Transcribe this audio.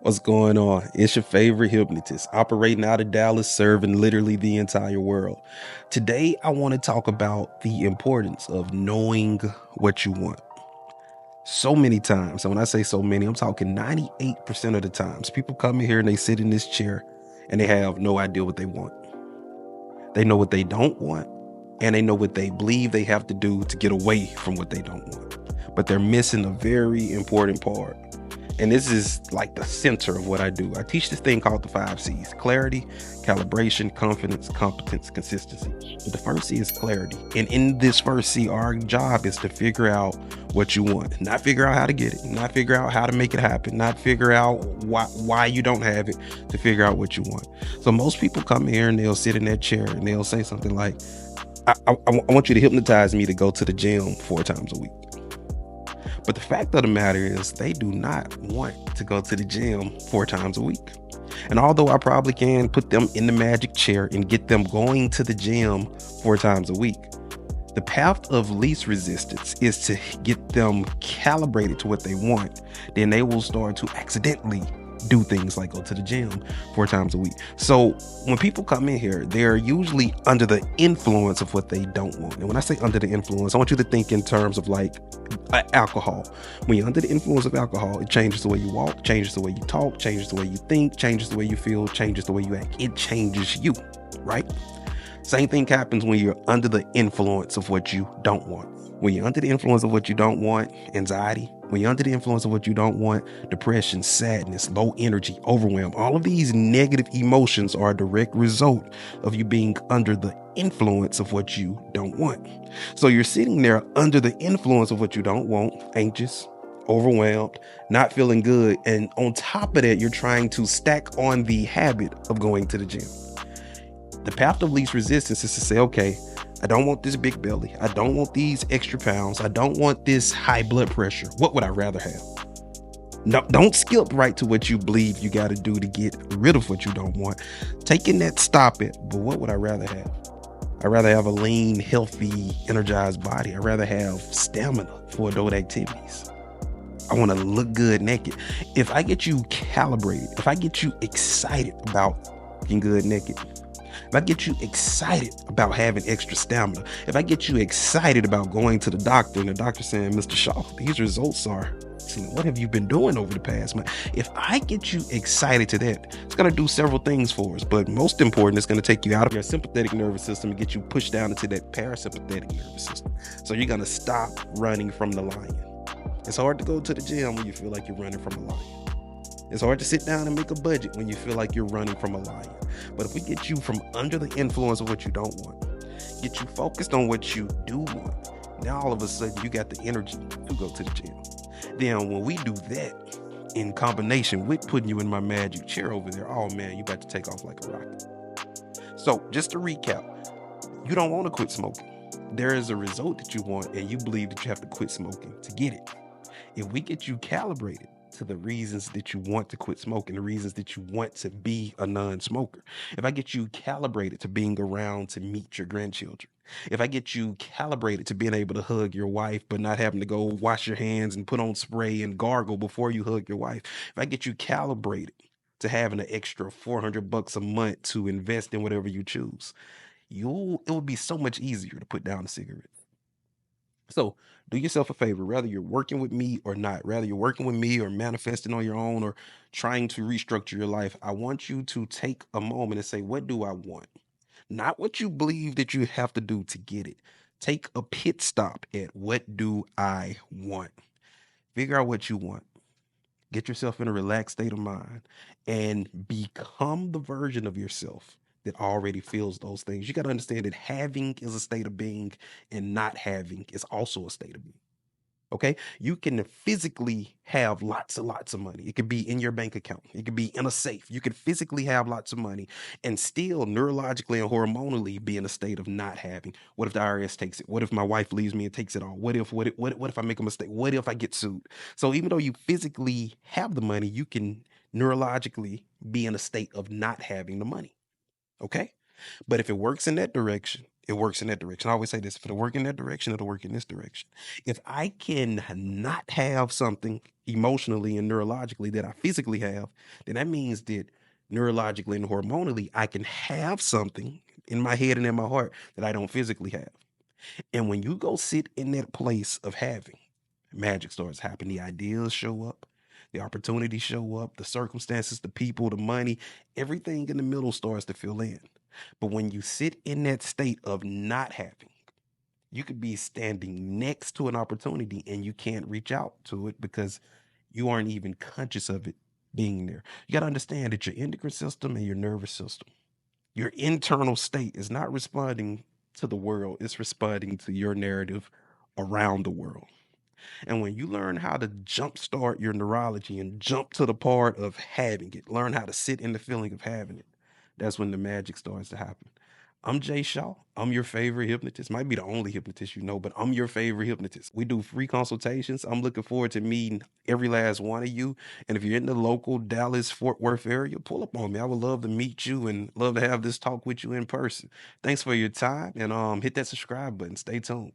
What's going on? It's your favorite hypnotist, operating out of Dallas, serving literally the entire world. Today, I want to talk about the importance of knowing what you want. So many times, and when I say so many, I'm talking 98% of the times, people come in here and they sit in this chair and they have no idea what they want. They know what they don't want, and they know what they believe they have to do to get away from what they don't want. But they're missing a very important part. And this is like the center of what I do. I teach this thing called the 5 C's: clarity, calibration, confidence, competence, consistency. But the first C is clarity. And in this first C, our job is to figure out what you want, not figure out how to get it, not figure out how to make it happen, not figure out why you don't have it, to figure out what you want. So most people come here and they'll sit in that chair and they'll say something like, I want you to hypnotize me to go to the gym 4 times a week. But the fact of the matter is, they do not want to go to the gym 4 times a week. And although I probably can put them in the magic chair and get them going to the gym 4 times a week, the path of least resistance is to get them calibrated to what they want. Then they will start to accidentally do things like go to the gym 4 times a week. So when people come in here, they're usually under the influence of what they don't want. And when I say under the influence, I want you to think in terms of like alcohol. When you're under the influence of alcohol, it changes the way you walk, changes the way you talk, changes the way you think, changes the way you feel, changes the way you act. It changes you, right? Same thing happens when you're under the influence of what you don't want. When you're under the influence of what you don't want, anxiety. When you're under the influence of what you don't want, depression, sadness, low energy, overwhelm, all of these negative emotions are a direct result of you being under the influence of what you don't want. So you're sitting there under the influence of what you don't want, anxious, overwhelmed, not feeling good. And on top of that, you're trying to stack on the habit of going to the gym. The path of least resistance is to say, okay, I don't want this big belly. I don't want these extra pounds. I don't want this high blood pressure. What would I rather have? No, don't skip right to what you believe you got to do to get rid of what you don't want. Taking that stop it, but what would I rather have? I'd rather have a lean, healthy, energized body. I'd rather have stamina for adult activities. I want to look good naked. If I get you calibrated, if I get you excited about looking good naked, if I get you excited about having extra stamina, if I get you excited about going to the doctor and the doctor saying, Mr. Shaw, these results are, what have you been doing over the past month? If I get you excited to that, it's going to do several things for us. But most important, it's going to take you out of your sympathetic nervous system and get you pushed down into that parasympathetic nervous system. So you're going to stop running from the lion. It's hard to go to the gym when you feel like you're running from a lion. It's hard to sit down and make a budget when you feel like you're running from a lion. But if we get you from under the influence of what you don't want, get you focused on what you do want, now all of a sudden you got the energy to go to the gym. Then when we do that in combination with putting you in my magic chair over there, oh man, you about to take off like a rocket. So just to recap, you don't want to quit smoking. There is a result that you want, and you believe that you have to quit smoking to get it. If we get you calibrated to the reasons that you want to quit smoking, the reasons that you want to be a non-smoker, if I get you calibrated to being around to meet your grandchildren, if I get you calibrated to being able to hug your wife but not having to go wash your hands and put on spray and gargle before you hug your wife, if I get you calibrated to having an extra $400 a month to invest in whatever you choose, it will be so much easier to put down a cigarette. So do yourself a favor, whether you're working with me or not, whether you're working with me or manifesting on your own or trying to restructure your life, I want you to take a moment and say, what do I want? Not what you believe that you have to do to get it. Take a pit stop at what do I want? Figure out what you want. Get yourself in a relaxed state of mind and become the version of yourself that already feels those things. You got to understand that having is a state of being and not having is also a state of being. Okay. You can physically have lots and lots of money. It could be in your bank account. It could be in a safe. You could physically have lots of money and still neurologically and hormonally be in a state of not having. What if the IRS takes it? What if my wife leaves me and takes it all? What if I make a mistake? What if I get sued? So even though you physically have the money, you can neurologically be in a state of not having the money. Okay. But if it works in that direction, it works in that direction. I always say this: if it'll work in that direction, it'll work in this direction. If I can not have something emotionally and neurologically that I physically have, then that means that neurologically and hormonally, I can have something in my head and in my heart that I don't physically have. And when you go sit in that place of having, magic starts happening. The ideas show up, the opportunities show up, the circumstances, the people, the money, everything in the middle starts to fill in. But when you sit in that state of not having, you could be standing next to an opportunity and you can't reach out to it because you aren't even conscious of it being there. You got to understand that your endocrine system and your nervous system, your internal state is not responding to the world, it's responding to your narrative around the world. And when you learn how to jumpstart your neurology and jump to the part of having it, learn how to sit in the feeling of having it, that's when the magic starts to happen. I'm Jay Shaw. I'm your favorite hypnotist. Might be the only hypnotist you know, but I'm your favorite hypnotist. We do free consultations. I'm looking forward to meeting every last one of you. And if you're in the local Dallas, Fort Worth area, pull up on me. I would love to meet you and love to have this talk with you in person. Thanks for your time and hit that subscribe button. Stay tuned.